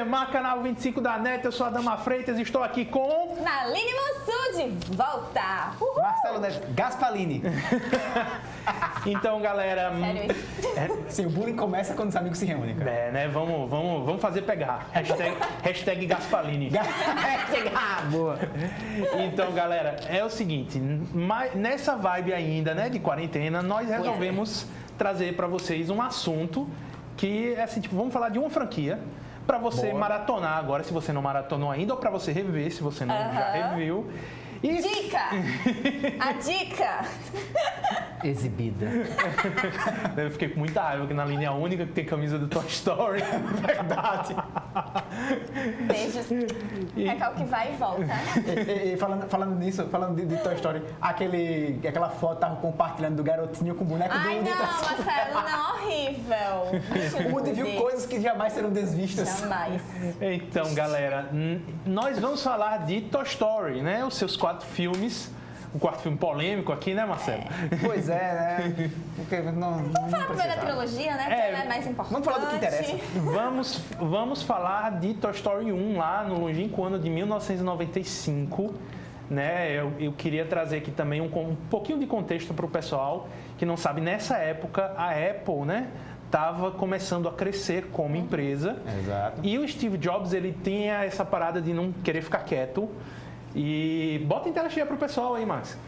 Alcemar, canal 25 da NET, eu sou a Dama Freitas e estou aqui com... Naline Mussud, de volta! Uhul. Marcelo Neto, Gaspalini. Então, galera... Sério isso? Sim, o bullying começa quando os amigos se reúnem, cara. né? Vamos fazer pegar. Hashtag Gaspalini. Boa. Então, galera, é o seguinte, nessa vibe ainda, né, de quarentena, nós resolvemos trazer para vocês um assunto que é assim, tipo, vamos falar de uma franquia para você maratonar agora, se você não maratonou ainda, ou para você rever, se você não já reviu. E... Dica! A dica! Exibida. Eu fiquei com muita raiva que na linha única que tem camisa do Toy Story. Verdade. Beijos. É o que vai e volta. E falando nisso, falando de Toy Story, aquela foto tava compartilhando do garotinho com o boneco do Ai, Woody. não, Marcelo, não, horrível. O Woody viu coisas que jamais serão desvistas. Jamais. Então, galera, nós vamos falar de Toy Story, né? Os seus 4 filmes. O quarto filme polêmico aqui, né, Marcelo? Pois é, né? Porque Vamos falar primeiro da trilogia, né? Que é mais importante. Vamos falar do que interessa. Vamos falar de Toy Story 1 lá no longínquo ano de 1995. Né? Eu queria trazer aqui também um pouquinho de contexto para o pessoal que não sabe. Nessa época, a Apple, né, estava começando a crescer como empresa. Exato. E o Steve Jobs, ele tinha essa parada de não querer ficar quieto. E bota em tela cheia pro pessoal aí, Max.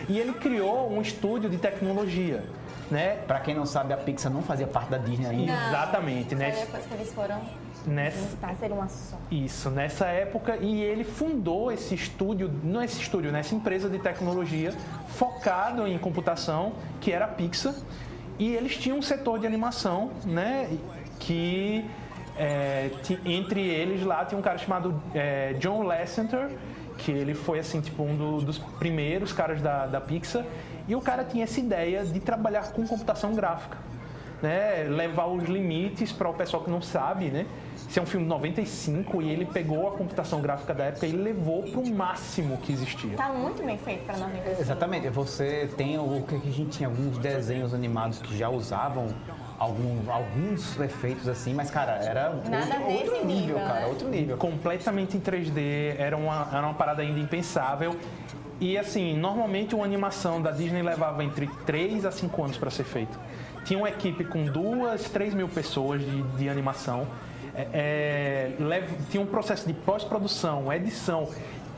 E ele criou um estúdio de tecnologia, né? Pra quem não sabe, a Pixar não fazia parte da Disney ainda. Não. Exatamente, né? Foi depois que eles foram juntar, ser uma só. Isso, nessa época, e ele fundou esse estúdio, não esse estúdio, né? Essa empresa de tecnologia focado em computação, que era a Pixar. E eles tinham um setor de animação, né? Que... entre eles lá tinha um cara chamado John Lasseter, que ele foi assim, tipo, dos primeiros caras da Pixar, e o cara tinha essa ideia de trabalhar com computação gráfica, né? Levar os limites para o pessoal que não sabe, né? Esse é um filme de 95 e ele pegou a computação gráfica da época e levou para o máximo que existia. Tá muito bem feito para 95. Exatamente, você tem o que a gente tinha, alguns desenhos animados que já usavam alguns efeitos assim, mas, cara, era outro nível, cara, outro nível. Completamente em 3D, era uma parada ainda impensável. E, assim, normalmente uma animação da Disney levava entre 3 a 5 anos para ser feito. Tinha uma equipe com 2, 3 mil pessoas de animação. Tinha um processo de pós-produção, edição,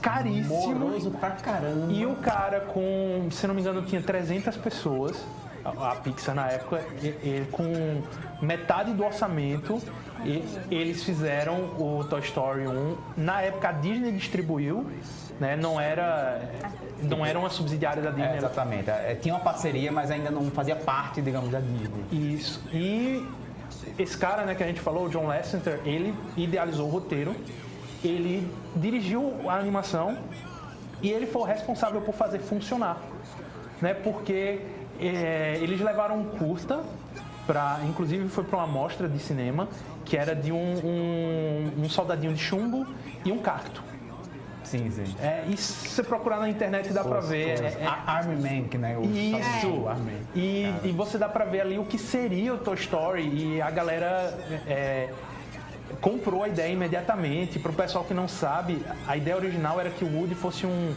caríssimo. Moroso pra caramba. E o cara com, se não me engano, tinha 300 pessoas. A Pixar na época, com metade do orçamento, eles fizeram o Toy Story 1. Na época a Disney distribuiu, né? Não era uma subsidiária da Disney. Exatamente, tinha uma parceria, mas ainda não fazia parte, digamos, da Disney. Isso. E esse cara, né, que a gente falou, o John Lasseter, ele idealizou o roteiro, ele dirigiu a animação e ele foi o responsável por fazer funcionar, né? Porque eles levaram um curta, inclusive foi para uma mostra de cinema, que era de um soldadinho de chumbo e um cacto. Sim. E se você procurar na internet dá para ver. Army Man, que né? Isso. E você dá para ver ali o que seria o Toy Story, e a galera comprou a ideia imediatamente. Para o pessoal que não sabe, a ideia original era que o Woody fosse um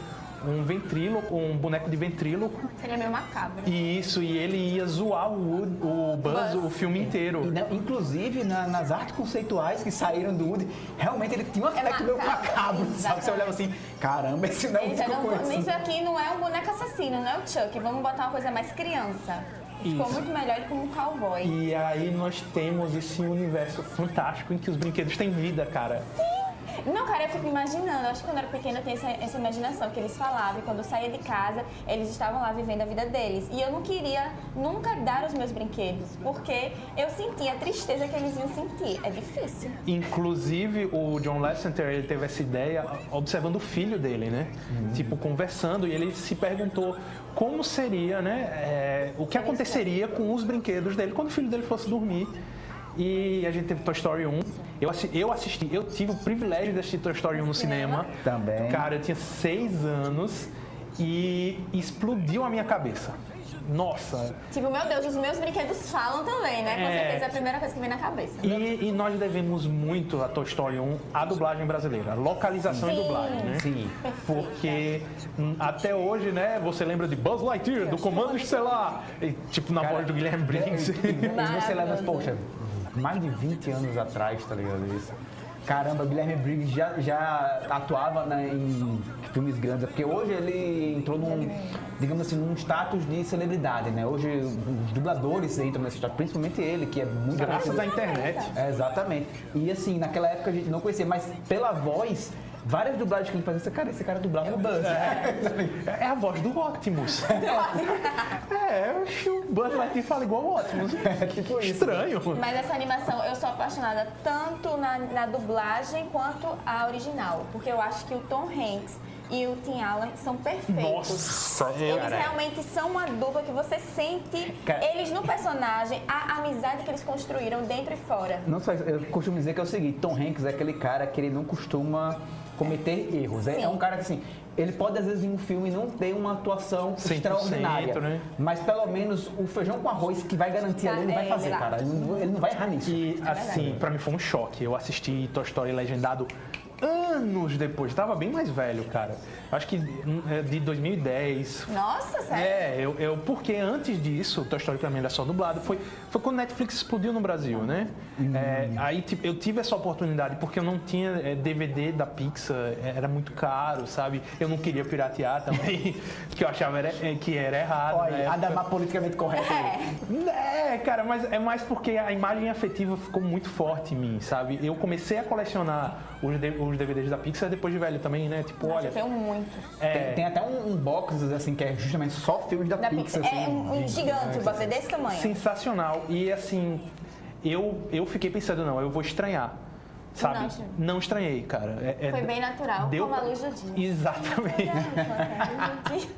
ventríloco, um boneco de ventríloco. Seria meio macabro. Isso, e ele ia zoar o Buzz o filme inteiro. Inclusive, nas artes conceituais que saíram do Woody, realmente ele tinha um aspecto meio macabro, sabe? Você olhava assim, caramba, esse não é um Isso aqui não é um boneco assassino, não é o Chuck. Vamos botar uma coisa mais criança. Ficou muito melhor ele como um cowboy. E aí nós temos esse universo fantástico em que os brinquedos têm vida, cara. Não, cara, eu fico imaginando. Acho que quando eu era pequena eu tinha essa imaginação que eles falavam. E quando eu saía de casa, eles estavam lá vivendo a vida deles. E eu não queria nunca dar os meus brinquedos, porque eu sentia a tristeza que eles iam sentir. É difícil. Inclusive, o John Lasseter, ele teve essa ideia observando o filho dele, né? Tipo, conversando, e ele se perguntou como seria, né? O que aconteceria com os brinquedos dele quando o filho dele fosse dormir. E a gente teve Toy Story 1. Eu tive o privilégio de assistir Toy Story 1 no cinema. Também. Cara, eu tinha 6 anos e explodiu a minha cabeça. nossa. Tipo, meu Deus, os meus brinquedos falam também, né? Com certeza é a primeira coisa que vem na cabeça. E nós devemos muito a Toy Story 1 à dublagem brasileira, localização e dublagem, né? Sim. Porque até hoje, né, você lembra de Buzz Lightyear, do Comando Estelar, e, tipo na voz do Guilherme Briggs. E você leva, poxa, mais de 20 anos atrás, tá ligado? Isso. Caramba, Guilherme Briggs já atuava em filmes grandes, porque hoje ele entrou digamos assim, num status de celebridade, né? Hoje os dubladores entram nesse status, principalmente ele, que é muito... Graças à internet. Exatamente. E assim, naquela época a gente não conhecia, mas pela voz, várias dublagens que ele fazia, esse cara dublava o Buzz. É a voz do Optimus. O Buzz Lightyear fala igual o Optimus. Tipo isso. Estranho. Mas essa animação, eu sou apaixonada tanto na dublagem quanto a original. Porque eu acho que o Tom Hanks e o Tim Allen são perfeitos. Nossa, eles realmente são uma dupla que você sente eles no personagem, a amizade que eles construíram dentro e fora. Não só isso, eu costumo dizer que é o seguinte, Tom Hanks é aquele cara que ele não costuma cometer erros. É um cara que assim, ele pode às vezes em um filme não ter uma atuação extraordinária, né? mas pelo menos o feijão com arroz que vai garantir ali, ele vai fazer, cara. Ele não vai errar nisso. E assim, pra mim foi um choque. Eu assisti Toy Story legendado anos depois. Eu tava bem mais velho, cara. Acho que de 2010. Nossa, sério? Porque antes disso, Toy Story pra mim era só dublado. Foi quando Netflix explodiu no Brasil, né? Aí tipo, eu tive essa oportunidade porque eu não tinha DVD da Pixar, era muito caro, sabe? Eu não queria piratear também, que eu achava que era errado. Olha, Adamar politicamente correto. Cara, mas é mais porque a imagem afetiva ficou muito forte em mim, sabe? Eu comecei a colecionar os DVDs da Pixar depois de velho também, né? Tipo, Nossa, olha... eu tenho muitos. Tem até um box, assim, que é justamente só filmes da Pixar. É assim, um gigante, você desse tamanho. Sensacional. E assim, eu fiquei pensando, não, eu vou estranhar. Sabe? Não estranhei, cara. Foi bem natural, como a luz do dia. Exatamente.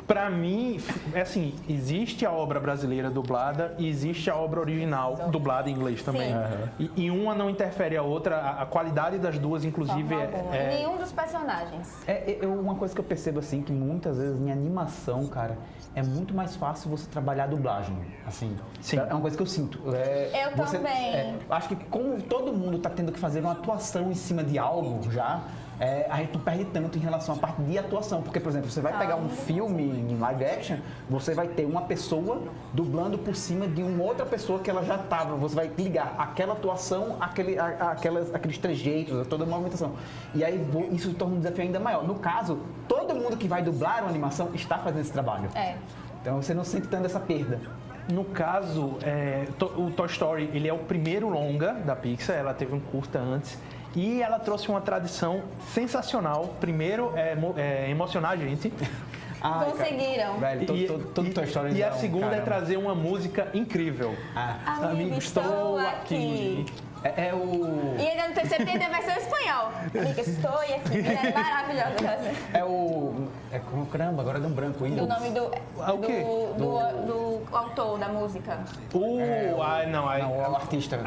Pra mim, assim, existe a obra brasileira dublada e existe a obra original dublada em inglês também. E uma não interfere a outra, a qualidade das duas, inclusive, Nenhum dos personagens. Uma coisa que eu percebo, assim, que muitas vezes em animação, cara, é muito mais fácil você trabalhar a dublagem, assim. Sim. É uma coisa que eu sinto. Eu também. Acho que como todo mundo tá tendo que fazer uma atuação em cima de algo já, a gente não perde tanto em relação à parte de atuação. Porque, por exemplo, você vai pegar um filme em live action, você vai ter uma pessoa dublando por cima de uma outra pessoa que ela já estava. Você vai ligar aquela atuação, aqueles trejeitos, toda a movimentação. E aí isso torna um desafio ainda maior. No caso, todo mundo que vai dublar uma animação está fazendo esse trabalho. Então você não sente tanto essa perda. No caso, o Toy Story, ele é o primeiro longa da Pixar, ela teve um curta antes. E ela trouxe uma tradição sensacional. Primeiro, emocionar a gente. Conseguiram. Velho, todo Toy Story. E a segunda é trazer uma música incrível. Amigo, estou aqui. E ainda no terceiro tem a versão espanhol. Amiga, estou aqui. É maravilhosa. Caramba, agora deu um branco ainda. Do nome do autor da música. o artista.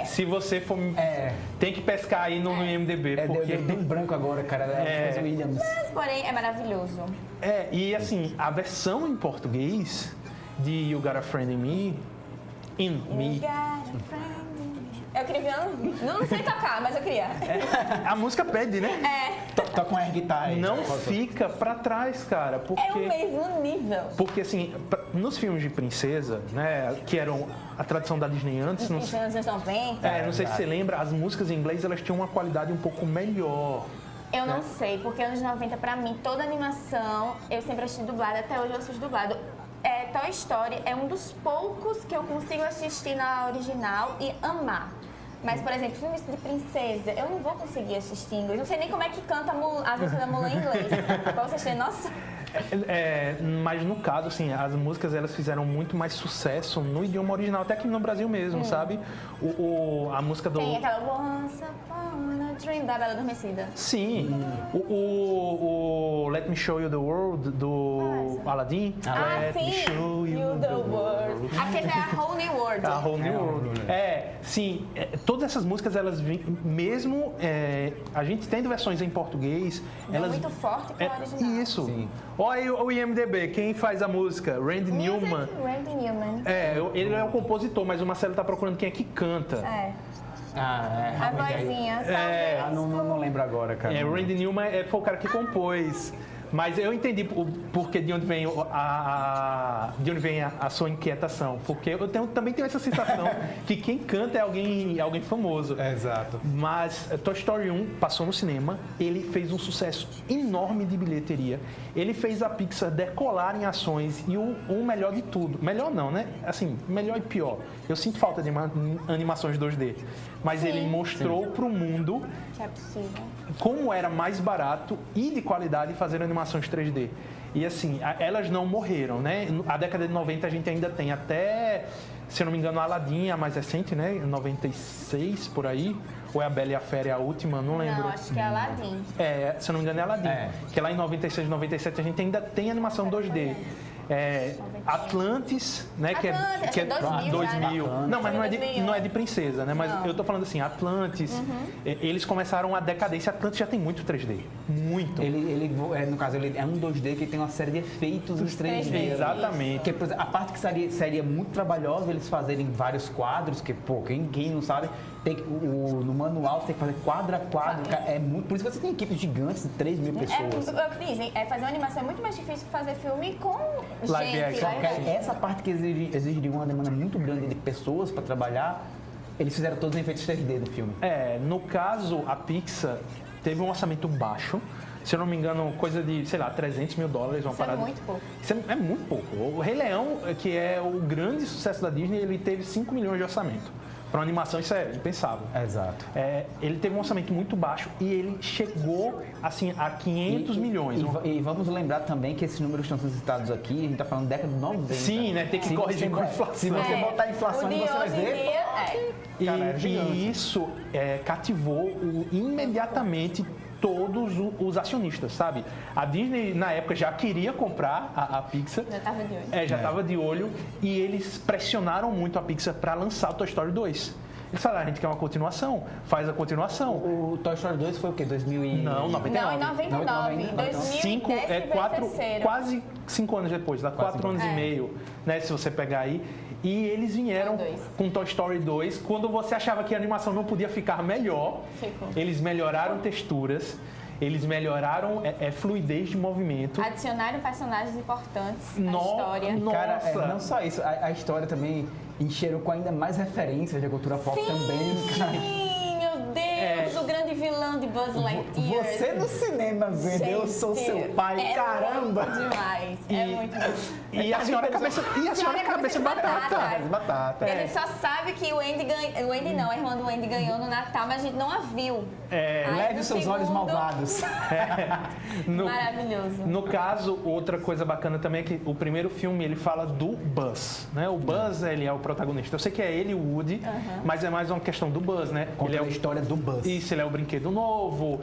Se você for... Tem que pescar aí no IMDb. Porque Deu um branco agora, cara. É Williams. Mas, porém, é maravilhoso. E assim, a versão em português de You Got a Friend in Me... Eu queria... Não sei tocar, mas eu queria. A música pede, né? Toca com air guitar. Não fica pra trás, cara. Porque, é o mesmo nível. Porque, assim, nos filmes de princesa, né, que eram a tradição da Disney antes... Nos anos 90. Não sei se você lembra, as músicas em inglês, elas tinham uma qualidade um pouco melhor. Eu não sei, porque anos 90, pra mim, toda animação, eu sempre assisti dublado, até hoje eu assisto dublado. Toy Story é um dos poucos que eu consigo assistir na original e amar. Mas, por exemplo, filmes de princesa, eu não vou conseguir assistir em inglês. Não sei nem como é que canta a música da Mulan em inglês. Pra vocês terem nossa. Mas no caso, assim, as músicas elas fizeram muito mais sucesso no idioma original, até aqui no Brasil mesmo, sabe? A música do... Tem aquela Once Upon a Dream, da Bela Adormecida. Sim. O Let Me Show You the World, do Aladdin. Let Me sim. Show You the World. Aquele é a Whole New World. A Whole New World. Sim. Todas essas músicas, elas mesmo a gente tendo versões em português, elas muito forte com a original. Isso. Sim. Olha aí o IMDb, quem faz a música? Randy Newman. Randy Newman. Ele é o compositor, mas o Marcelo tá procurando quem é que canta. A vozinha, talvez. Não lembro agora, cara. Randy Newman foi o cara que compôs. Mas eu entendi porque de onde vem a sua inquietação. Porque eu também tenho essa sensação que quem canta é alguém famoso. Exato. Mas Toy Story 1 passou no cinema, ele fez um sucesso enorme de bilheteria. Ele fez a Pixar decolar em ações e o melhor de tudo. Melhor não, né? Assim, melhor e pior. Eu sinto falta de animações 2D. Mas ele mostrou para o mundo Que é possível. como era mais barato e de qualidade fazer animações 3D. E assim, elas não morreram, né? A década de 90 a gente ainda tem até, se eu não me engano, a Aladdin, a mais recente, né? 96, por aí. Ou é a Bela e a Fera, a última, não lembro. Não, acho que é Aladdin. Se eu não me engano é Aladdin. Que lá em 96, 97 a gente ainda tem animação 2D. Atlantis, né? Que é 2000. Não, mas não é de princesa, né? Mas eu tô falando assim, Atlantis, eles começaram a decadência. Atlantis já tem muito 3D. Muito. No caso, ele é um 2D que tem uma série de efeitos em 3D. Exatamente. Que, por exemplo, a parte que seria muito trabalhosa eles fazerem vários quadros, que, pô, quem não sabe, no manual você tem que fazer quadro a quadro. Por isso que você tem equipes gigantes de 3 mil pessoas. Fazer uma animação é muito mais difícil que fazer filme com Live gente. action. Essa parte que exigiria uma demanda muito grande de pessoas para trabalhar, eles fizeram todos os efeitos 3D do filme. No caso, a Pixar teve um orçamento baixo. Se eu não me engano, coisa de, sei lá, $300 mil, uma parada. É muito pouco. Isso é muito pouco. O Rei Leão, que é o grande sucesso da Disney, ele teve 5 milhões de orçamento. Para uma animação, isso é impensável. Exato. Ele teve um orçamento muito baixo e ele chegou, assim, a 500 milhões. E vamos lembrar também que esses números estão sendo citados aqui, a gente está falando da década de 90. Sim, né? Tem que corrigir com a inflação. Se você botar a inflação, O de você vai hoje em ver... dia, Cara, era gigante. E isso cativou imediatamente todos os acionistas, sabe? A Disney, na época, já queria comprar a Pixar. Já tava de olho. Já estava de olho. E eles pressionaram muito a Pixar para lançar o Toy Story 2. Eles falaram, a gente quer uma continuação, faz a continuação. O Toy Story 2 foi o quê? 2000 e... Não, 99. Não, em 99. 2010 quase 5 anos depois, dá 4 anos e meio, né? Se você pegar aí. E eles vieram com Toy Story 2. Quando você achava que a animação não podia ficar melhor, eles melhoraram texturas, eles melhoraram fluidez de movimento. Adicionaram personagens importantes à história. Cara, não só isso, a história também encheram com ainda mais referências da cultura pop também. Sim, meu Deus, o grande vilão de Buzz Lightyear. Você no cinema vendo Eu Sou Seu Pai, caramba! Demais, é muito bom. E a senhora cabeça de batata. Ele só sabe que o Andy ganhou. O Andy não, a irmã do Andy ganhou no Natal, mas a gente não a viu. Leve os seus olhos malvados. Maravilhoso. No caso, outra coisa bacana também é que o primeiro filme ele fala do Buzz, né? O Buzz, ele é o protagonista. Eu sei que é ele e o Woody, mas é mais uma questão do Buzz, né? Conta a história do Buzz. Isso, ele é o brinquedo novo,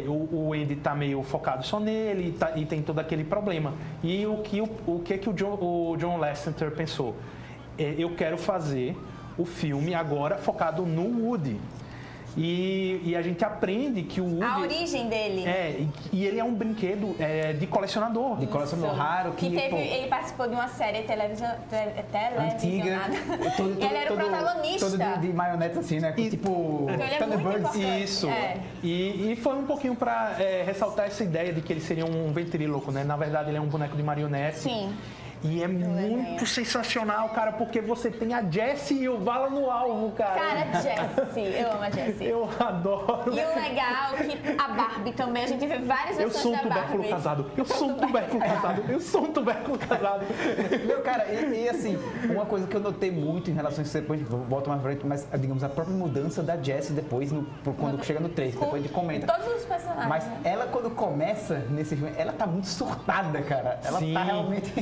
o Andy tá meio focado só nele e tem todo aquele problema. E o que o John Lasseter pensou? Eu quero fazer o filme agora focado no Woody. E a gente aprende que o Woody... A origem dele. E ele é um brinquedo de colecionador. De colecionador raro. Que, ele participou de uma série televisionada. Antiga. E ele era o protagonista. Todo de maionete assim, né? Tipo ele é muito importante. Isso. E foi um pouquinho para ressaltar essa ideia de que ele seria um ventríloco, né? Na verdade, ele é um boneco de marionete. Sim. E é muito sensacional, cara, porque você tem a Jessie e o Vala no alvo, cara. Cara, Jessie. Eu amo a Jessie. Eu adoro. E o legal é que a Barbie também, a gente vê várias versões da Barbie. Eu sou um tubérculo casado. Meu, cara, e assim, uma coisa que eu notei muito em relação a isso, depois volta mais pra frente, mas digamos, a própria mudança da Jessie depois, quando chega no 3, depois a gente comenta. Todos os personagens. Mas ela, quando começa nesse filme, ela tá muito surtada, cara. Ela tá realmente...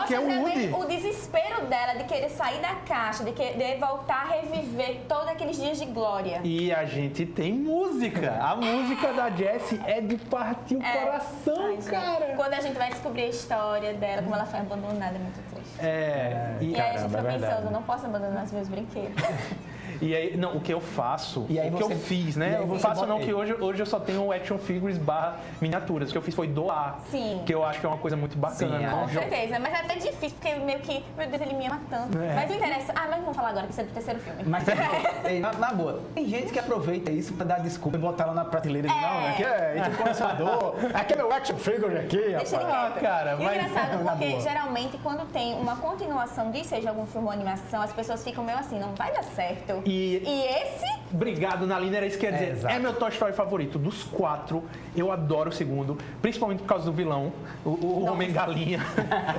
que é o Woody. O desespero dela de querer sair da caixa, de querer voltar a reviver todos aqueles dias de glória. E a gente tem música. A música da Jessie é de partir o coração, Ai, gente, cara. quando a gente vai descobrir a história dela, como ela foi abandonada, é muito triste. E E aí a gente fica verdade. pensando, não posso abandonar os meus brinquedos. E aí, não, o que eu faço, E aí o que você- eu fiz, e né? aí Eu você faço bota não, aí. que hoje eu só tenho action figures / miniaturas. O que eu fiz foi doar. Sim. Que eu acho que é uma coisa muito bacana. Sim, né? Com certeza, mas é até difícil, porque meio que, meu Deus, ele me ama tanto. É. Mas não interessa. Ah, mas não vamos falar agora, que isso é do terceiro filme. Mas, ei, na boa, tem gente que aproveita isso pra dar desculpa e botar lá na prateleira. Não, aqui é colecionador, aqui é meu action figure aqui, Deixa ele rapaz. quieto. cara, E o mas- engraçado, Na porque boa. geralmente quando tem uma continuação de seja algum filme ou animação, as pessoas ficam meio assim, não vai dar certo. E- esse, Obrigado, Nalina, era isso que eu ia dizer. exato. É meu Toy Story favorito. Dos 4, eu adoro o segundo, principalmente por causa do vilão, o Homem Galinha.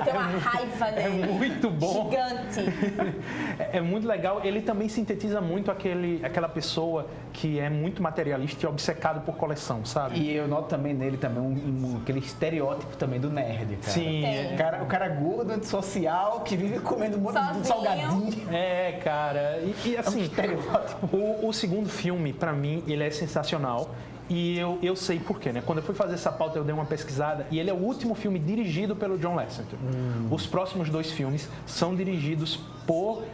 tem uma raiva É dele. muito bom. Gigante. É muito legal. Ele também sintetiza muito aquela pessoa que é muito materialista e obcecado por coleção, sabe? E eu noto também nele também aquele estereótipo também do nerd, cara. Sim. Tem. O cara gordo, antissocial, que vive comendo um monte de Sozinho. salgadinho. É, cara. E assim, estereótipo. o segundo filme, pra mim, ele é sensacional. E eu sei por quê, né? Quando eu fui fazer essa pauta, eu dei uma pesquisada. E ele é o último filme dirigido pelo John Lasseter. Os próximos 2 filmes são dirigidos por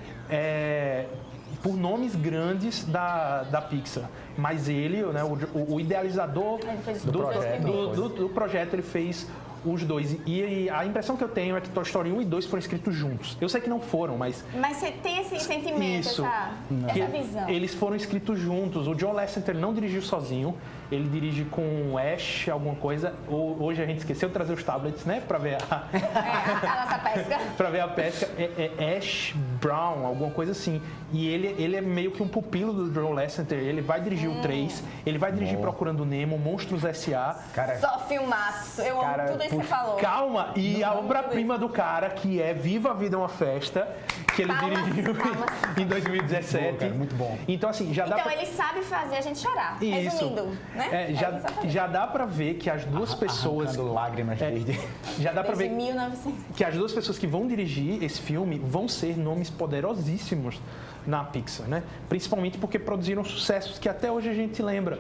nomes grandes da Pixar. Mas ele, né, o idealizador Ele fez do os dois primeiros. do projeto, ele fez os 2. E a impressão que eu tenho é que Toy Story 1 e 2 foram escritos juntos. Eu sei que não foram, mas Mas você tem esse sentimento, isso. essa visão. Eles foram escritos juntos. O John Lasseter não dirigiu sozinho. Ele dirige com o Ash, alguma coisa. Hoje a gente esqueceu de trazer os tablets, né? Pra ver a, A nossa pesca. pra ver a pesca. É Ash Brown, alguma coisa assim. E ele é meio que um pupilo do John Lasseter. Ele vai dirigir o 3. Ele vai dirigir Procurando Nemo, Monstros S.A. Cara, Só filmaço. Eu Cara, amo tudo isso que você falou. Calma! E a obra-prima do cara, que é Viva a Vida é uma Festa, que ele Palmas, dirigiu palmas. em 2017. Boa, cara, muito bom. Então, assim, já dá Então pra... ele sabe fazer a gente chorar. Isso. Resumindo, né? Exatamente. Já dá pra ver que as duas pessoas... arrancando lágrimas desde... Já dá pra Desde ver 1900. que as duas pessoas que vão dirigir esse filme vão ser nomes poderosíssimos na Pixar, né? Principalmente porque produziram sucessos que até hoje a gente lembra.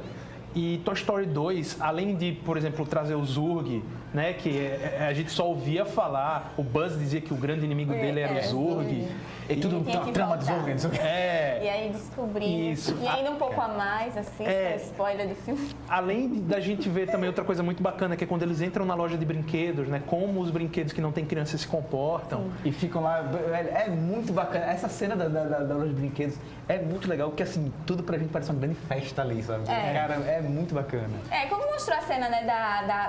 E Toy Story 2, além de, por exemplo, trazer o Zurg, né, que a gente só ouvia falar, o Buzz dizia que o grande inimigo dele era o Zurg. E tudo Tem que trama de voltar. Zorgen, não sei o quê. E aí descobrimos. Isso. E ainda um pouco a mais, assim, spoiler do filme. Além da gente ver também outra coisa muito bacana, que é quando eles entram na loja de brinquedos, né, como os brinquedos que não tem criança se comportam. E ficam lá, velho, é muito bacana. Essa cena da loja de brinquedos é muito legal, porque assim, tudo pra gente parece uma grande festa ali, sabe? Cara, é muito bacana. Como mostrou a cena, né,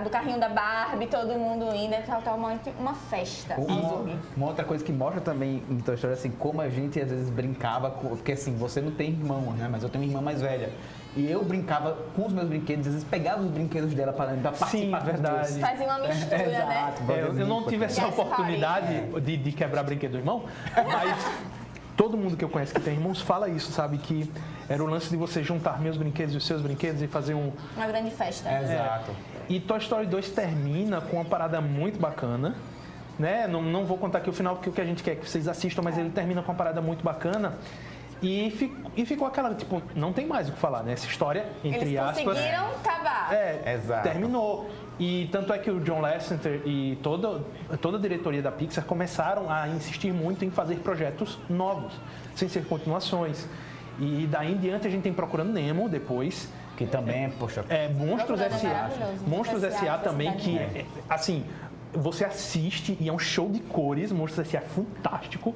do carrinho da Barbie, todo mundo indo, é totalmente uma festa. ao Zurg. Uma outra coisa que mostra também em Toy Story, assim, como a gente às vezes brincava, porque assim, você não tem irmão, né? Mas eu tenho uma irmã mais velha. E eu brincava com os meus brinquedos, às vezes pegava os brinquedos dela pra participar. Sim, com os verdade. dois. Fazia uma mistura, né? Exato. Eu não tive essa Yes, oportunidade de quebrar brinquedo do irmão, mas todo mundo que eu conheço que tem irmãos fala isso, sabe? Que era o lance de você juntar meus brinquedos e os seus brinquedos e fazer um... Uma grande festa. Exato. E Toy Story 2 termina com uma parada muito bacana, né? Não vou contar aqui o final, porque o que a gente quer é que vocês assistam, mas ele termina com uma parada muito bacana. E ficou aquela, tipo, não tem mais o que falar, né? Essa história, entre Eles aspas... conseguiram acabar. Exato. Terminou. E tanto é que o John Lasseter e toda a diretoria da Pixar começaram a insistir muito em fazer projetos novos, sem ser continuações. E daí em diante a gente tem Procurando Nemo depois. Que também, poxa... Monstros Procurando é S.A. maravilhoso. Monstros S.A. S.A. também, é que, assim, você assiste e é um show de cores. Monstros S.A. é fantástico.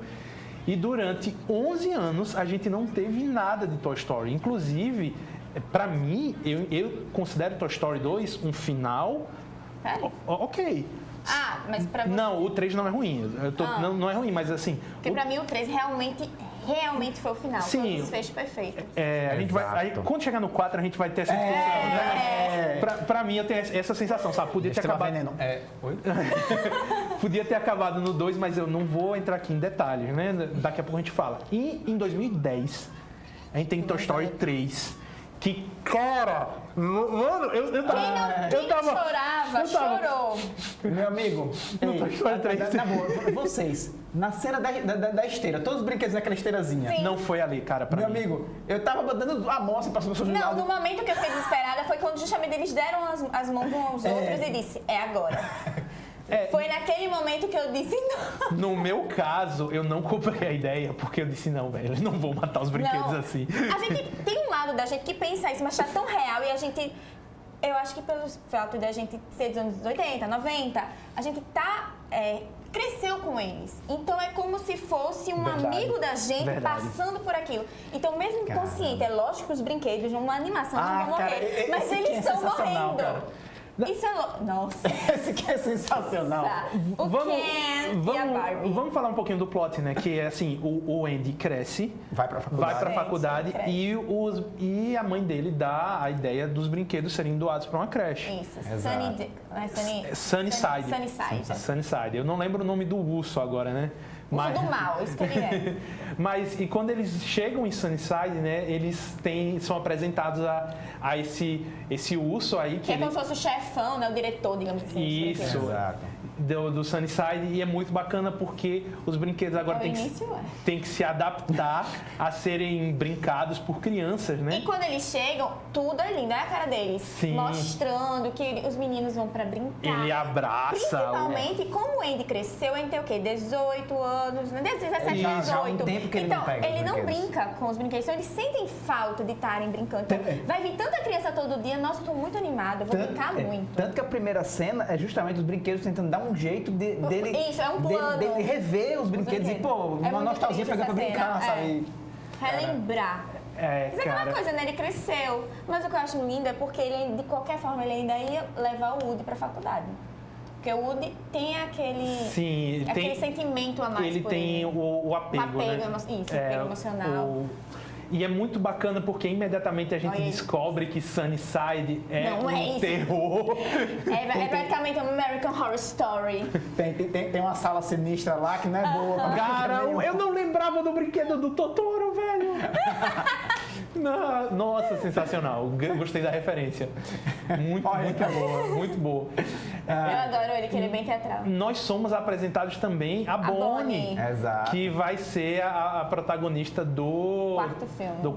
E durante 11 anos a gente não teve nada de Toy Story. Inclusive, pra mim, eu considero Toy Story 2 um final ok. Ah, mas pra você... Não, o 3 não é ruim. Não é ruim, mas assim... Porque pra mim o 3 realmente foi o final. Sim. Foi um desfecho perfeito. A gente vai, aí, Exato. quando chegar no 4, a gente vai ter essa discussão. Né? Pra mim, eu tenho essa sensação, sabe? Podia ter acabado... veneno. Oi? Podia ter acabado no 2, mas eu não vou entrar aqui em detalhes, né? Daqui a pouco a gente fala. E em 2010, a gente tem Toy Story 3, que, cara, Mano, eu tava... Quem não chorava, chorou. Meu amigo, na boa, vocês, na cena da esteira, todos os brinquedos naquela esteirazinha. Sim. Não foi ali, cara, pra Meu mim. amigo, eu tava dando amostra para as pessoas do Não, lado. no momento que eu fiquei desesperada foi quando justamente eles deram as mãos uns aos outros e disse, é agora. Foi naquele momento que eu disse não. No meu caso, eu não comprei a ideia, porque eu disse, não, velho, eles não vão matar os brinquedos Não. assim. A gente tem um lado da gente que pensa isso, mas tá tão real e a gente... Eu acho que pelo fato de a gente ser dos anos 80, 90, a gente cresceu com eles. Então é como se fosse um amigo da gente passando por aquilo. Então, mesmo consciente, é lógico que os brinquedos de uma animação não vão morrer, mas eles estão morrendo. Cara. Isso é Nossa. Esse que é sensacional. Tá. O Ken e a Barbie. Vamos falar um pouquinho do plot, né? Que é assim, o Andy cresce, Vai pra faculdade. Cresce. E a mãe dele dá a ideia dos brinquedos serem doados para uma creche. Isso, Exato. Sunnyside. Sunnyside. Eu não lembro o nome do urso agora, né? Urso do mal, isso que ele é. Mas, e quando eles chegam em Sunnyside, né, eles são apresentados a esse urso aí. Que é como se fosse o chefão, né, o diretor, digamos assim. Isso, do Sunnyside, e é muito bacana porque os brinquedos agora têm que se adaptar a serem brincados por crianças, né? E quando eles chegam, tudo é lindo, é a cara deles. Sim. Mostrando que os meninos vão pra brincar. Ele abraça. Principalmente, como o Andy cresceu, ele tem o quê? 18 anos, né? 17, 18. Já há um tempo que ele então, não pega ele os não brinquedos. brinca com os brinquedos, então eles sentem falta de estarem brincando. Então, vai vir tanta criança todo dia, nossa, eu tô muito animada, eu vou brincar muito. Tanto que a primeira cena é justamente os brinquedos tentando dar um jeito dele... Isso, é um plano. Dele rever os brinquedos e, pô, uma nostalgia pegar pra brincar, sabe? Relembrar. Mas é aquela coisa, né? Ele cresceu. Mas o que eu acho lindo é porque ele, de qualquer forma, ele ainda ia levar o Woody pra faculdade. Porque o Woody tem aquele sentimento a mais ele por tem ele. o apego, né? Isso, apego emocional. E é muito bacana porque imediatamente a gente descobre que Sunnyside é um terror. É praticamente um American Horror Story. Tem uma sala sinistra lá que não é boa. Cara, eu não lembrava do brinquedo do Totoro, velho. Nossa, sensacional. Gostei da referência. Muito boa, muito boa. Eu adoro ele, que ele é bem teatral. Nós somos apresentados também a Bonnie. Exato. Que vai ser a protagonista do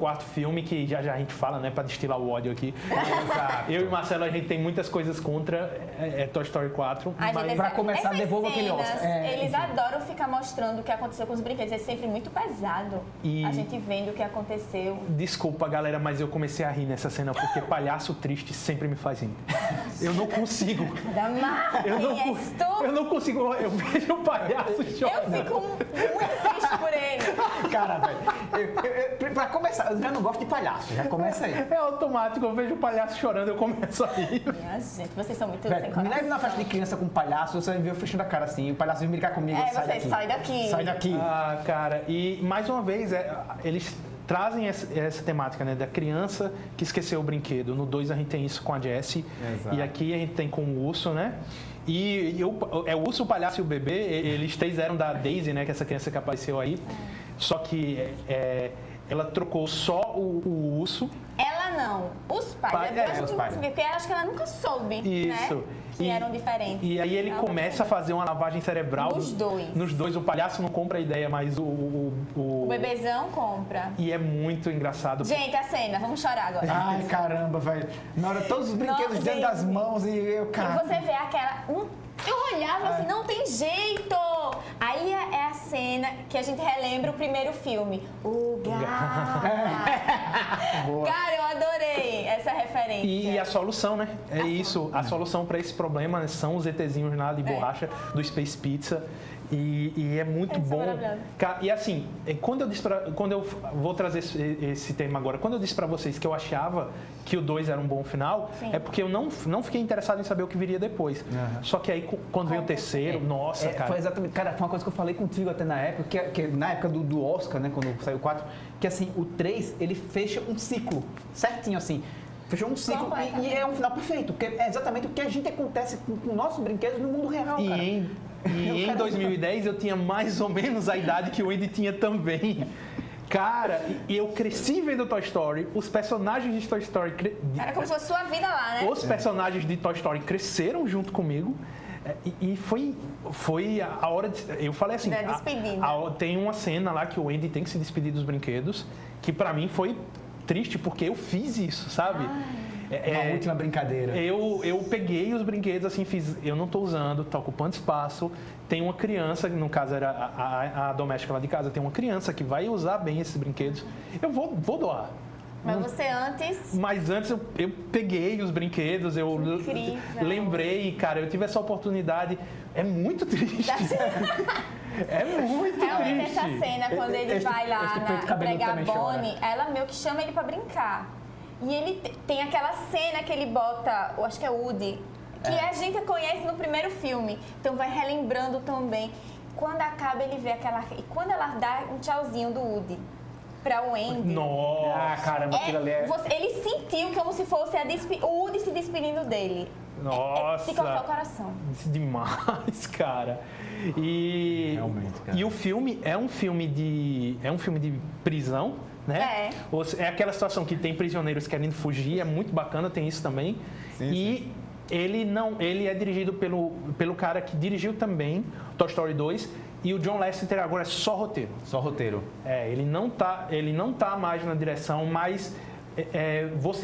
quarto filme, que já a gente fala, né, pra destilar o ódio aqui. Exato. Eu e Marcelo, a gente tem muitas coisas contra Toy Story 4. Mas pra começar, devolva aquele Oscar. Eles adoram ficar mostrando o que aconteceu com os brinquedos. É sempre muito pesado a gente vendo o que aconteceu. Desculpa, galera, mas eu comecei a rir nessa cena porque palhaço triste sempre me faz rir. Eu não consigo. Eu não consigo. Eu vejo o palhaço chorando. Eu fico muito triste por ele. Cara, velho, pra começar, eu já não gosto de palhaço, já começa aí. É automático, eu vejo o palhaço chorando, eu começo a rir. Minha gente, vocês são muito sem Velho, coração. me leve na festa de criança com palhaço, você vai ver eu fechando a cara assim, o palhaço vem brincar comigo, sai daqui. Sai daqui. Ah, cara, e mais uma vez, eles trazem essa temática, né, da criança que esqueceu o brinquedo. No 2 a gente tem isso com a Jessie. Exato. E aqui a gente tem com o urso, né? E o urso, o palhaço e o bebê, eles fizeram da Daisy, né, que é essa criança que apareceu aí. Só que ela trocou só o urso. Ela não, os pais. Os pais. Porque eu acho que ela nunca soube, Isso. né? Que eram diferentes. E aí ele começa a fazer uma lavagem cerebral. Nos dois. Nos dois. O palhaço não compra a ideia, mas O bebezão compra. E é muito engraçado. Gente, a cena, vamos chorar agora. Ai, caramba, velho. Na hora, todos os brinquedos dentro das mãos e eu, cara... E você vê aquela... Eu olhava assim, não tem jeito! Aí é a cena que a gente relembra o primeiro filme. O gato. Cara, eu adorei essa referência. E a solução, né? É isso. A solução para esse problema, né, são os ETzinhos lá de borracha do Space Pizza. E é muito bom. E assim, quando eu vou trazer esse tema agora, quando eu disse pra vocês que eu achava que o 2 era um bom final, é porque eu não fiquei interessado em saber o que viria depois. Só que aí, quando veio o terceiro, nossa, cara. Foi exatamente, cara, foi uma coisa que eu falei contigo até na época, que na época do Oscar, né, quando saiu o 4, que assim, o 3, ele fecha um ciclo, certinho assim. Fechou um ciclo e é um final perfeito, porque é exatamente o que a gente acontece com nossos brinquedos no mundo real, cara. E em 2010 eu tinha mais ou menos a idade que o Andy tinha também. Cara, e eu cresci vendo Toy Story, os personagens de Toy Story... Era como se fosse sua vida lá, né? Os personagens de Toy Story cresceram junto comigo. E foi a hora de... Eu falei assim... Tem uma cena lá que o Andy tem que se despedir dos brinquedos, que pra mim foi triste, porque eu fiz isso, sabe? Uma última brincadeira. Eu peguei os brinquedos, assim, fiz... Eu não tô usando, tá ocupando espaço. Tem uma criança, no caso era a doméstica lá de casa, tem uma criança que vai usar bem esses brinquedos. Eu vou doar. Mas você antes... Mas antes eu peguei os brinquedos, eu lembrei, cara, eu tive essa oportunidade. É muito triste. É muito Realmente triste. essa cena, quando ele vai lá entregar a Bonnie, ela meio que chama ele pra brincar. E ele tem aquela cena que ele bota, eu acho que é Woody, que a gente conhece no primeiro filme. Então vai relembrando também. Quando acaba, ele vê aquela... E quando ela dá um tchauzinho do Woody pra o Andy... Nossa! Caramba, aquilo ali é... Ele sentiu como se fosse o Woody se despedindo dele. Nossa! De cortar o coração. Demais, cara. E... Realmente, cara. E o filme é um filme de prisão, né? É aquela situação que tem prisioneiros querendo fugir, é muito bacana, tem isso também. Sim. Ele é dirigido pelo cara que dirigiu também Toy Story 2, e o John Lasseter agora é só roteiro. Só roteiro. Ele não tá mais na direção, mas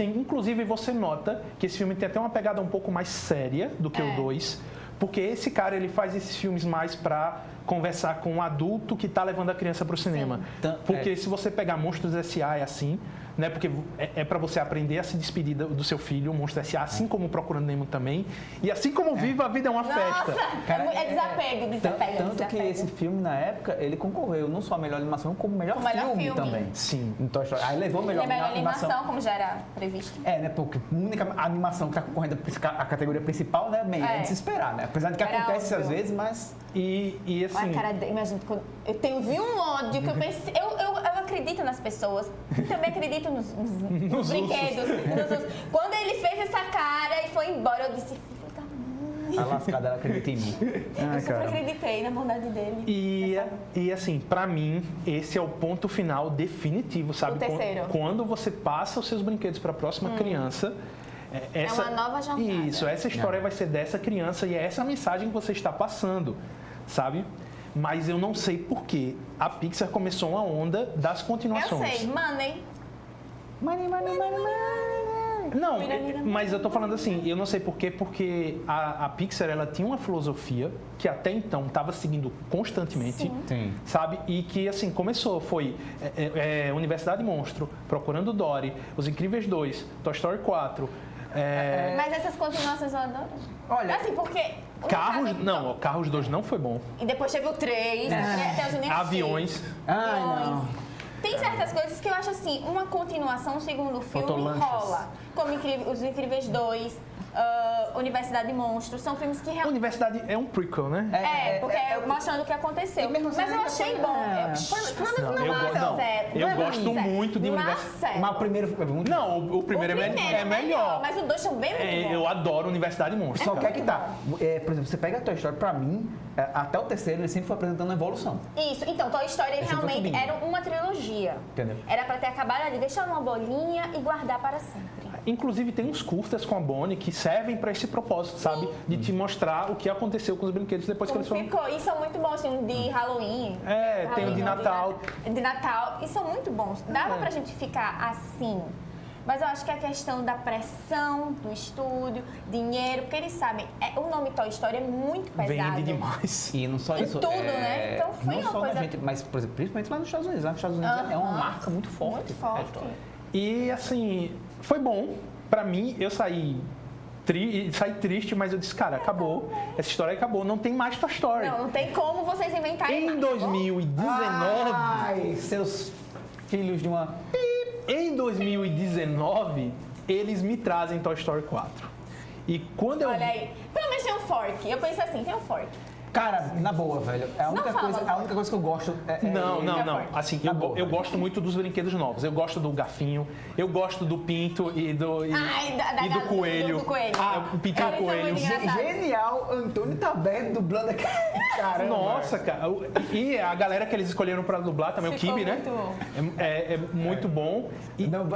inclusive você nota que esse filme tem até uma pegada um pouco mais séria do que o 2, porque esse cara ele faz esses filmes mais pra conversar com um adulto que tá levando a criança pro cinema. Porque se você pegar Monstros S.A. é assim, né? Porque é para você aprender a se despedir do seu filho, o Monstros S.A., assim como o Procurando Nemo também. E assim como Viva a Vida é uma festa. Cara, é desapego. Tanto que esse filme, na época, ele concorreu não só a melhor animação, como melhor filme também. Sim. Então, aí levou melhor animação, como já era previsto. Né? Porque a única animação que tá concorrendo à categoria principal, né? É de se esperar, né? Apesar de que acontece às vezes, mas... E assim... Ai, cara, imagina, eu vi um ódio que eu pensei... Eu acredito nas pessoas, também acredito nos brinquedos. Quando ele fez essa cara e foi embora, eu disse, filho da mãe. A lascada, ela acredita em mim. Eu sempre acreditei na bondade dele. E assim, pra mim, esse é o ponto final definitivo, sabe? O terceiro. Quando você passa os seus brinquedos para a próxima criança... É uma nova jornada. Isso, essa história vai ser dessa criança e é essa a mensagem que você está passando, sabe? Mas eu não sei por que a Pixar começou uma onda das continuações. Eu sei, Money. Não, mas eu tô falando assim, eu não sei por quê, porque a Pixar, ela tinha uma filosofia que até então estava seguindo constantemente, sabe? E que, assim, foi Universidade Monstro, Procurando Dory, Os Incríveis 2, Toy Story 4... Mas essas continuações eu adoro. Olha, assim, porque... Carros 2 não foi bom. E depois teve o 3, até hoje eu nem Aviões. Não. Tem certas coisas que eu acho assim, uma continuação, um segundo filme rola. Como Os Incríveis 2, Universidade de Monstros, são filmes que realmente... Universidade é um prequel, né? Mostrando o que aconteceu. Mas eu achei bom. Eu gosto muito de Universidade. Mas o primeiro é muito... Não, o primeiro é melhor. Mas os dois são bem muito bons. Eu adoro Universidade de Monstros. Só que é que tá. Por exemplo, você pega a Toy Story, pra mim, até o terceiro, ele sempre foi apresentando a evolução. Isso. Então, Toy Story realmente era uma trilogia. Entendeu? Era pra ter acabado ali, deixar numa bolinha e guardar para sempre. Inclusive, tem uns curtas com a Bonnie que servem para esse propósito, sabe? De te mostrar o que aconteceu com os brinquedos depois que eles foram... E são muito bons, assim, de Halloween. Tem o de Natal. De Natal. E são muito bons. Dava pra gente ficar assim. Mas eu acho que a questão da pressão do estúdio, dinheiro, porque eles sabem, o nome Toy Story é muito pesado. Vende demais. E não só isso. Tudo, né? Então foi não uma só coisa... na gente, mas, por exemplo, principalmente lá nos Estados Unidos. Lá nos Estados Unidos é uma marca muito forte. Muito forte. E, assim, foi bom. Pra mim, eu saí triste, mas eu disse, cara, acabou. Essa história acabou. Não tem mais Toy Story. Não tem como vocês inventarem mais. Em 2019... Ai, seus filhos de uma... Em 2019, eles me trazem Toy Story 4. E quando eu... Olha aí, pelo menos tem um fork. Eu pensei assim, tem um fork. Cara, na boa, velho. A única coisa que eu gosto Não. Assim, Na boa, eu velho. gosto muito dos brinquedos novos. Eu gosto do garfinho, eu gosto do pinto e do coelho. do coelho. O pinto e o Eles são coelho. muito engraçados. Genial, Antônio Taberno dublando aquele cara. Nossa, cara. E a galera que eles escolheram pra dublar também, Ficou o Kibe, né? muito bom. É muito bom. E, Não,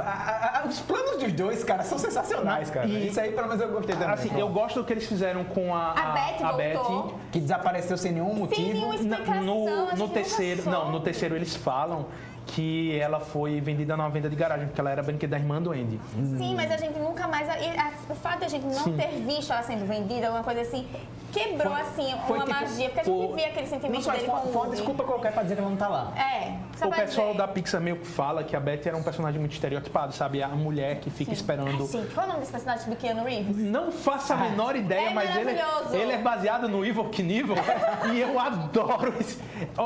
os planos dos dois, cara, são sensacionais, cara. E- Isso aí, pelo menos, eu gostei também. assim, eu gosto do que eles fizeram com A Beth voltou. Que desapareceu sem nenhum motivo. Sem nenhuma explicação. a No gente nunca terceiro, soube. não, no terceiro eles falam que ela foi vendida numa venda de garagem, porque ela era brinquedo da irmã do Andy. Sim, mas a gente nunca mais. O fato de a gente não ter visto ela sendo vendida, alguma coisa assim, quebrou assim foi uma tipo, magia, porque a gente via aquele Não sentimento só dele isso, com o foi uma Woody. desculpa qualquer pra dizer que ela não tá lá. Só O pra pessoal dizer. da Pixar meio que fala que a Betty era um personagem muito estereotipado, sabe? A mulher que fica esperando. Sim, qual é o nome desse personagem do Keanu Reeves? Não faço a menor ideia, É mas maravilhoso. ele é baseado no Evil Knievel e eu adoro esse.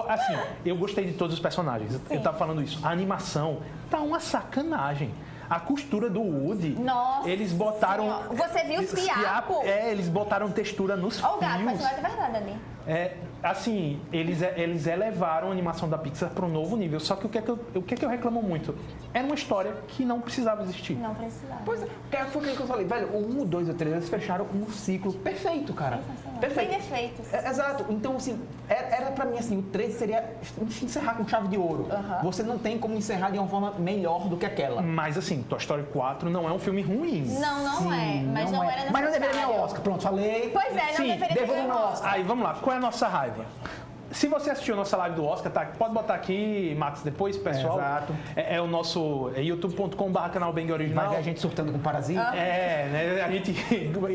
Assim, eu gostei de todos os personagens. Eu tava falando isso. A animação tá uma sacanagem. A costura do Woody, Nossa eles botaram. Senhora. Você viu os fiapos? Eles botaram textura nos Olha o gato, fios. parece de verdade ali. Assim, eles elevaram a animação da Pixar para um novo nível. Só que o que é que eu reclamo muito? Era uma história que não precisava existir. Não precisava. Pois é, foi aquilo que eu falei, velho, o 1, o 2 e o 3, eles fecharam um ciclo perfeito, cara. Sem defeitos. Exato. Então, assim, era pra mim, assim, o 3 seria encerrar com chave de ouro. Você não tem como encerrar de uma forma melhor do que aquela. Mas assim, Toy Story 4 não é um filme ruim. Não é, mas não era necessário. Mas não deveria ganhar Oscar. Pronto, falei. Pois é, não Sim, deveria ter devolvo ganho no Oscar. Aí, vamos lá. Qual é a nossa raiva? Se você assistiu a nossa live do Oscar, tá? Pode botar aqui, Max, depois, pessoal. Exato. É o nosso youtube.com/canal Bang Original. Vai ver a gente surtando com Parasita. Né? A gente,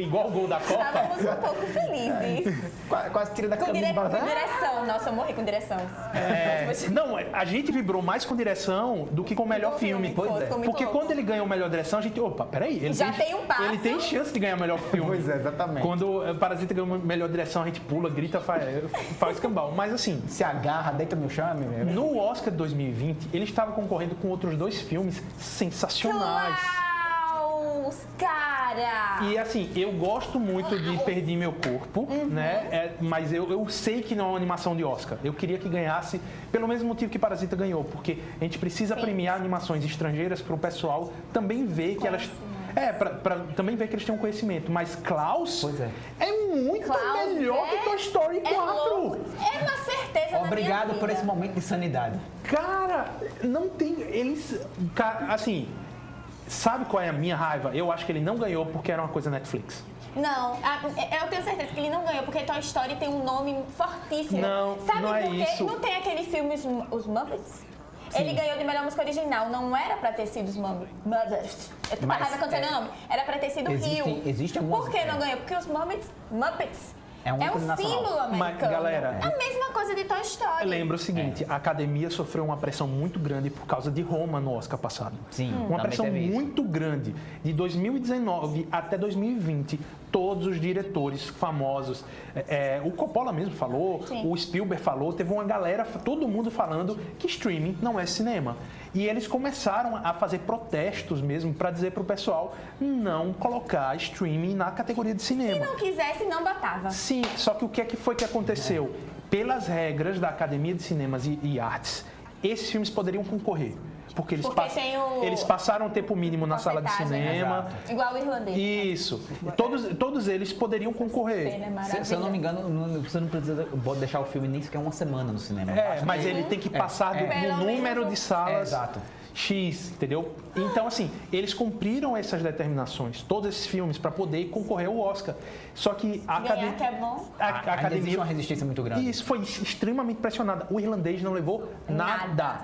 igual o gol da Copa. Estávamos um pouco felizes. Quase tira da Com camisa. direção. Nossa, eu morri com direção. Não, a gente vibrou mais com direção do que com o melhor filme. Pois é. Ficou muito Porque louco. quando ele ganhou a melhor direção, a gente, opa, peraí. Ele Já tem um passo. Ele tem chance de ganhar o melhor filme. Pois é, exatamente. Quando o Parasita ganhou a melhor direção, a gente pula, grita, faz escambau. Mas assim, Se agarra, deita no chão, meu. no Oscar de 2020, ele estava concorrendo com outros dois filmes sensacionais. Klaus, cara! E assim, eu gosto muito de Perdi Meu Corpo, né? Mas eu sei que não é uma animação de Oscar. Eu queria que ganhasse pelo mesmo motivo que Parasita ganhou, porque a gente precisa premiar animações estrangeiras para o pessoal também ver que elas... pra também ver que eles têm um conhecimento. Mas Klaus Pois é. muito Klaus melhor que Toy Story 4. É uma certeza Obrigado na minha por vida. esse momento de sanidade. Cara, não tem... Assim, sabe qual é a minha raiva? Eu acho que ele não ganhou porque era uma coisa Netflix. Não, eu tenho certeza que ele não ganhou, porque Toy Story tem um nome fortíssimo. Não, Sabe não é por quê? isso. Não tem aquele filme Os Muppets? Ele ganhou de melhor música original, não era pra ter sido os Muppets. Eu tô com Mas, raiva quando eu nome. Era pra ter sido Rio. Existe algumas... Por que não ganhou? Porque os Muppets É um ícone nacional. símbolo americano. Mas, galera, É a mesma coisa de Toy Story. Lembra o seguinte, a academia sofreu uma pressão muito grande por causa de Roma no Oscar passado. Sim, Uma também pressão teve isso. muito grande. De 2019 até 2020, todos os diretores famosos, o Coppola mesmo falou, Sim. o Spielberg falou, teve uma galera, todo mundo falando que streaming não é cinema. E eles começaram a fazer protestos mesmo para dizer para o pessoal não colocar streaming na categoria de Se cinema. não quisesse, não botava. Sim, só que o que é que foi que aconteceu? Pelas regras da Academia de Cinemas e Artes, esses filmes poderiam concorrer. Porque eles, Porque tem o- eles passaram o tempo mínimo na sala de Porcentagem, cinema. Igual o irlandês. Isso. Todos eles poderiam concorrer. Ele é maravilhoso. Se eu não me engano, você não precisa deixar o filme nem sequer uma semana no cinema. Mas ele tem que passar do Pelo número menos de salas exato. X, entendeu? Então, assim, eles cumpriram essas determinações, todos esses filmes, para poder concorrer ao Oscar. Só que a Ganhar academia... que é bom. A Ainda existe academia... uma resistência muito grande. Isso, foi extremamente pressionada. O irlandês não levou nada.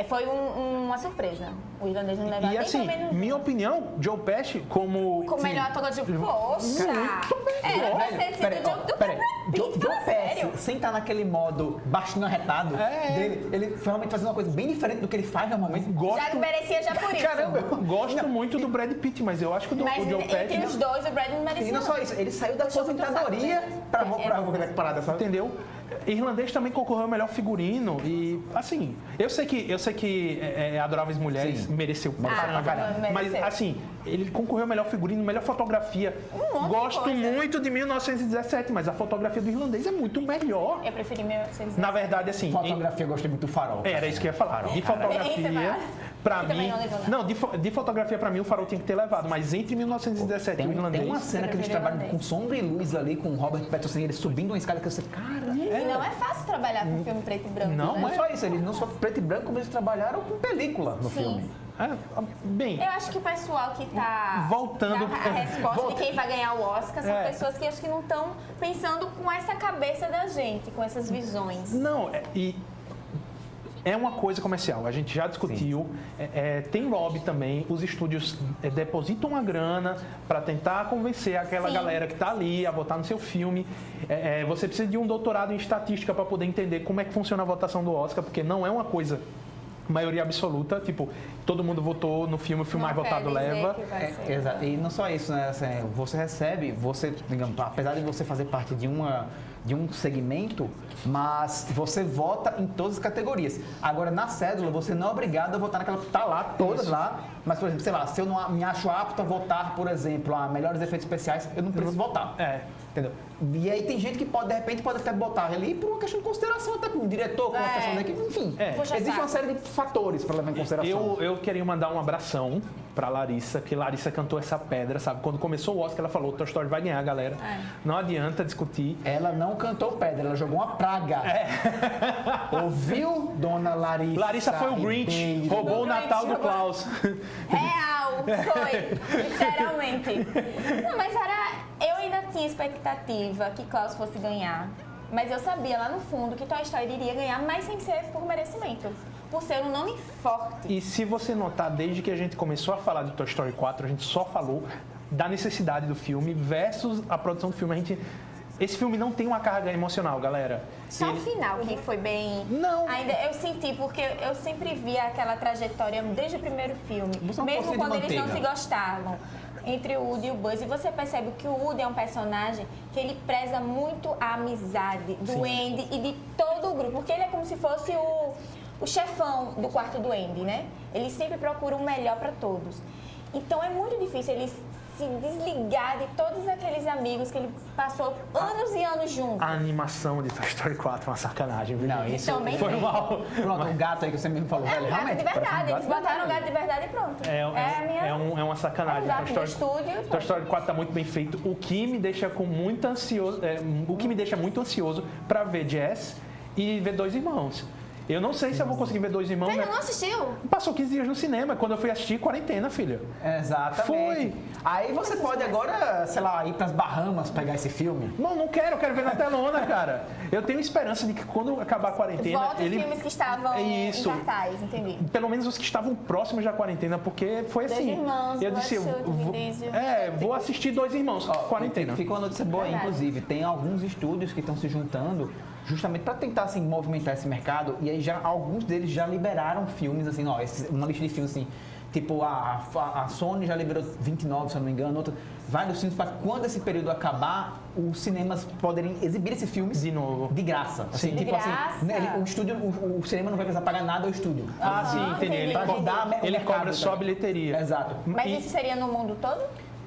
Foi uma surpresa. O irlandês não levou E nem assim, pelo menos minha opinião, Joe Pesci como... com o melhor ator de poxa! Muito melhor. Era pra ser sido do Peraí. Brad Pitt, fala sério. Sem estar naquele modo baixinho arretado dele, ele foi realmente fazendo uma coisa bem diferente do que ele faz normalmente. Já merecia já por isso. Caramba, Gosto muito do Brad Pitt, mas eu acho que o Mas Joe Pesci... entre os dois, o Brad não merecia. E não só isso, ele saiu da Deixa eu muito aposentadoria saco, né? pra ver que parada, sabe? Entendeu? Irlandês também concorreu ao melhor figurino e, assim, eu sei que Adoráveis Mulheres Sim. mereceu pra Ah, caramba, mas mereceu. assim, ele concorreu ao melhor figurino, melhor fotografia. monte de Gosto coisa. muito de 1917, mas a fotografia do irlandês é muito melhor. melhor. Eu preferi 1917. Na verdade, assim... Fotografia, eu gostei muito do Farol. Era isso que eu ia falar. De Esse fotografia, pra também mim... não levou nada. Não, de fotografia, pra mim, o Farol tinha que ter levado. Mas entre 1917 e o Tem Irlandês... uma cena que eles Prefiro trabalham irlandês. com sombra e luz ali, com o Robert Pattinson, ele subindo uma escada que você... Caramba! E não é fácil trabalhar com filme preto e branco, Não, né? Não só isso, eles não só preto e branco, como eles trabalharam com película no Sim. filme. Bem... Eu acho que o pessoal que tá Voltando- a resposta de quem vai ganhar o Oscar são É. pessoas que acho que não estão pensando com essa cabeça da gente, com essas visões. Não, é uma coisa comercial, a gente já discutiu, tem lobby também, os estúdios depositam uma grana para tentar convencer aquela Sim. galera que está ali a votar no seu filme. Você precisa de um doutorado em estatística para poder entender como é que funciona a votação do Oscar, porque não é uma coisa maioria absoluta, tipo, todo mundo votou no filme, o filme mais Não quer votado dizer leva. que vai ser. Exato. E não só isso, né? Assim, você recebe, digamos, apesar de você fazer parte de um segmento, mas você vota em todas as categorias. Agora, na cédula, você não é obrigado a votar naquela que tá lá, todas lá. Mas, por exemplo, sei lá, se eu não me acho apto a votar, por exemplo, a melhores efeitos especiais, eu não preciso votar. Entendeu? E aí tem gente que pode, de repente, pode até botar ali por uma questão de consideração, até com o diretor, com uma pessoa daqui, enfim. Puxa Existe uma saco. série de fatores para levar em consideração. Eu queria mandar um abração pra Larissa, que Larissa cantou essa pedra, sabe? Quando começou o Oscar, ela falou, Toy Story vai ganhar, galera. Não adianta discutir. Ela não cantou pedra, ela jogou uma praga. Ouviu, dona Larissa? Larissa foi o Grinch, Ribeiro? roubou o Natal do roubou. Klaus. Real, foi, literalmente. Não, mas eu ainda tinha expectativa que Klaus fosse ganhar. Mas eu sabia lá no fundo que Toy Story iria ganhar, mas sem ser por merecimento. Por ser um nome forte. E se você notar, desde que a gente começou a falar de Toy Story 4, a gente só falou da necessidade do filme versus a produção do filme. Esse filme não tem uma carga emocional, galera. Só o final que foi bem... Não. Ainda eu senti, porque eu sempre via aquela trajetória desde o primeiro filme. Você é um Mesmo pocinho de quando eles não se manteiga. gostavam. Entre o Woody e o Buzz. E você percebe que o Woody é um personagem que ele preza muito a amizade do Andy e de todo o grupo. Porque ele é como se fosse o chefão do quarto do Andy, né? Ele sempre procura o melhor para todos. Então é muito difícil ele se desligar de todos aqueles amigos que ele passou anos e anos junto. A animação de Toy Story 4 é uma sacanagem, viu? Não, isso Também foi tem. mal. Pronto, o gato aí que você mesmo falou, É velho, um gato realmente. de parece um verdade, gato eles de botaram um verdade. gato de verdade e pronto. É uma sacanagem. É um gato de estúdio. Toy Story 4 tá muito bem feito. O que me deixa muito ansioso para ver Jazz e ver Dois Irmãos. Eu não sei se eu vou conseguir ver Dois Irmãos. Você né? não assistiu? Passou 15 dias no cinema. Quando eu fui assistir, quarentena, filha. Exatamente. Foi. Aí você pode agora, sei lá, ir pras Bahamas pegar esse filme. Não quero, eu quero ver na telona, cara. Eu tenho esperança de que quando acabar a quarentena, Volta os filmes que estavam Isso. em cartaz, entendi. Pelo menos os que estavam próximos da quarentena, porque foi Dois assim. Irmãos, eu eu disse, acho, Vin Diesel. vou assistir Dois Irmãos, quarentena. Fica uma notícia boa aí, Verdade. inclusive. Tem alguns estúdios que estão se juntando justamente para tentar assim, movimentar esse mercado. E aí já alguns deles já liberaram filmes, assim, uma lista de filmes assim. Tipo, a Sony já liberou 29, se eu não me engano, vários filmes para quando esse período acabar, os cinemas poderem exibir esses filmes De novo. de graça. Assim, De tipo graça? assim, o cinema não vai precisar pagar nada ao estúdio. Ah, sim, entendi. Ele, entendi. Pra ajudar o ele mercado cobra só a também. bilheteria. Exato. Mas E- isso seria no mundo todo?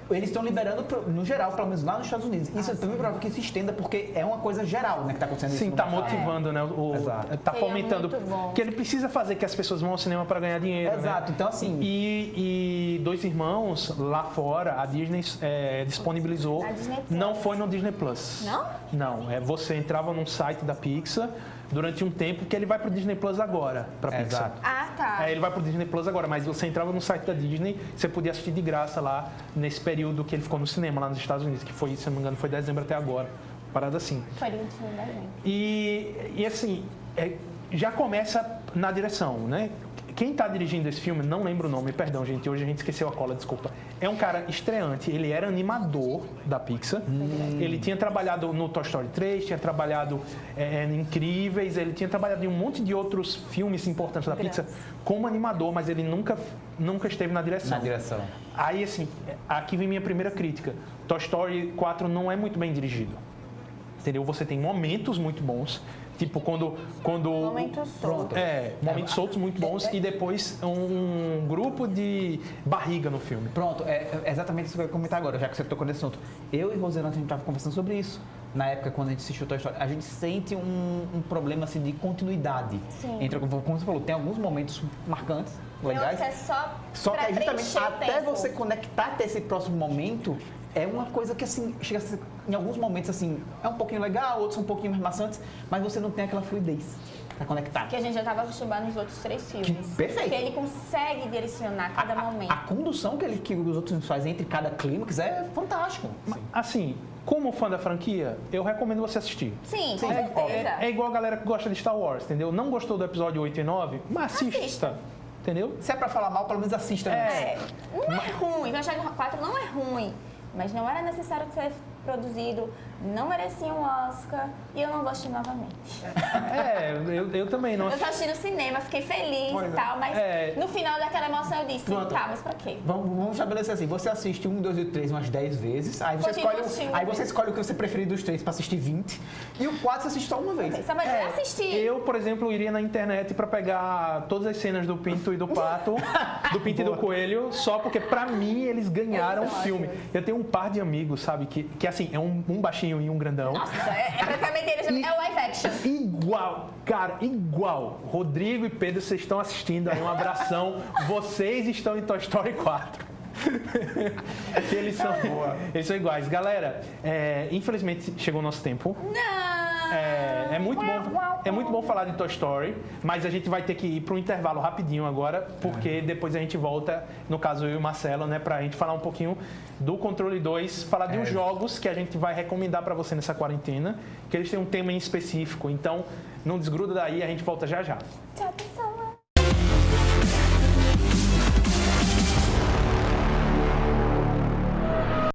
Eles estão liberando, no geral, pelo menos lá nos Estados Unidos. Isso é também provável que se estenda, porque é uma coisa geral, né, que está acontecendo isso Sim, no tá mercado. motivando, né? Exato. Tá Seria fomentando. muito bom. Porque ele precisa fazer que as pessoas vão ao cinema para ganhar dinheiro. Exato, né? então assim... E Dois Irmãos, lá fora, a Disney disponibilizou. A Disney Plus. Não foi no Disney Plus. Não? Não, você entrava num site da Pixar durante um tempo, que ele vai pro Disney Plus agora, pra Pixar. Exato. Ah, tá. Ele vai pro Disney Plus agora, mas você entrava no site da Disney, você podia assistir de graça lá, nesse período que ele ficou no cinema, lá nos Estados Unidos, que foi, se eu não me engano, foi dezembro até agora. Parada assim. Foi do time da gente. E assim, já começa na direção, né? Quem está dirigindo esse filme, não lembro o nome, perdão, gente, hoje a gente esqueceu a cola, desculpa. É um cara estreante, ele era animador da Pixar, ele tinha trabalhado no Toy Story 3, tinha trabalhado em Incríveis, ele tinha trabalhado em um monte de outros filmes importantes da Pixar como animador, mas ele nunca esteve na direção. Na direção. Aí, assim, aqui vem minha primeira crítica. Toy Story 4 não é muito bem dirigido. entendeu? Você tem momentos muito bons, tipo quando Momentos soltos. momentos soltos muito bons e depois um grupo de barriga no filme. Pronto, é exatamente isso que eu ia comentar agora, já que você tocou nesse assunto. Eu e Rosana, a gente estava conversando sobre isso. Na época, quando a gente assistiu Toy Story, a gente sente um problema assim, de continuidade. Sim. Entre, como você falou, tem alguns momentos marcantes, legais. É só que pra é justamente preencher o até tempo. você conectar até esse próximo momento, é uma coisa que assim, chega a ser, em alguns momentos assim, é um pouquinho legal, outros são um pouquinho mais maçantes, mas você não tem aquela fluidez pra conectar. Que a gente já estava acostumado nos outros 3 filmes. Perfeito. Porque ele consegue direcionar cada momento. A condução que os outros filmes fazem entre cada clímax é fantástico. Assim, como fã da franquia, eu recomendo você assistir. Sim, com certeza. É igual a galera que gosta de Star Wars, entendeu? Não gostou do episódio 8 e 9, mas assista. Entendeu? Se é pra falar mal, pelo menos assista. Não é ruim, o Chega 4 não é ruim, mas não era necessário ser produzido, não merecia um Oscar e eu não gostei novamente. Eu também não. Eu só assisti no cinema, fiquei feliz e tal, mas no final daquela emoção eu disse, Pronto. tá, mas pra quê? Vamos estabelecer assim, você assiste 1, 2 e 3 umas 10 vezes, aí você, escolhe o que você preferir dos 3 pra assistir 20, e o 4 você assiste só uma vez. Só vai assistir. Eu, por exemplo, iria na internet pra pegar todas as cenas do Pinto e do Pato, do Pinto e do Coelho, só porque pra mim eles ganharam o filme. Eu tenho um par de amigos, sabe, que assim, é um baixinho e um grandão. Nossa, é praticamente eles, é o live action. Igual, cara, igual. Rodrigo e Pedro, vocês estão assistindo aí, um abração. Vocês estão em Toy Story 4. eles são iguais. Galera, infelizmente chegou o nosso tempo. Não! É muito bom falar de Toy Story, mas a gente vai ter que ir para um intervalo rapidinho agora, porque depois a gente volta, no caso eu e o Marcelo, né, pra gente falar um pouquinho do Controle 2, falar de uns jogos que a gente vai recomendar para você nessa quarentena, que eles têm um tema em específico. Então, não desgruda daí, a gente volta já já. Tchau!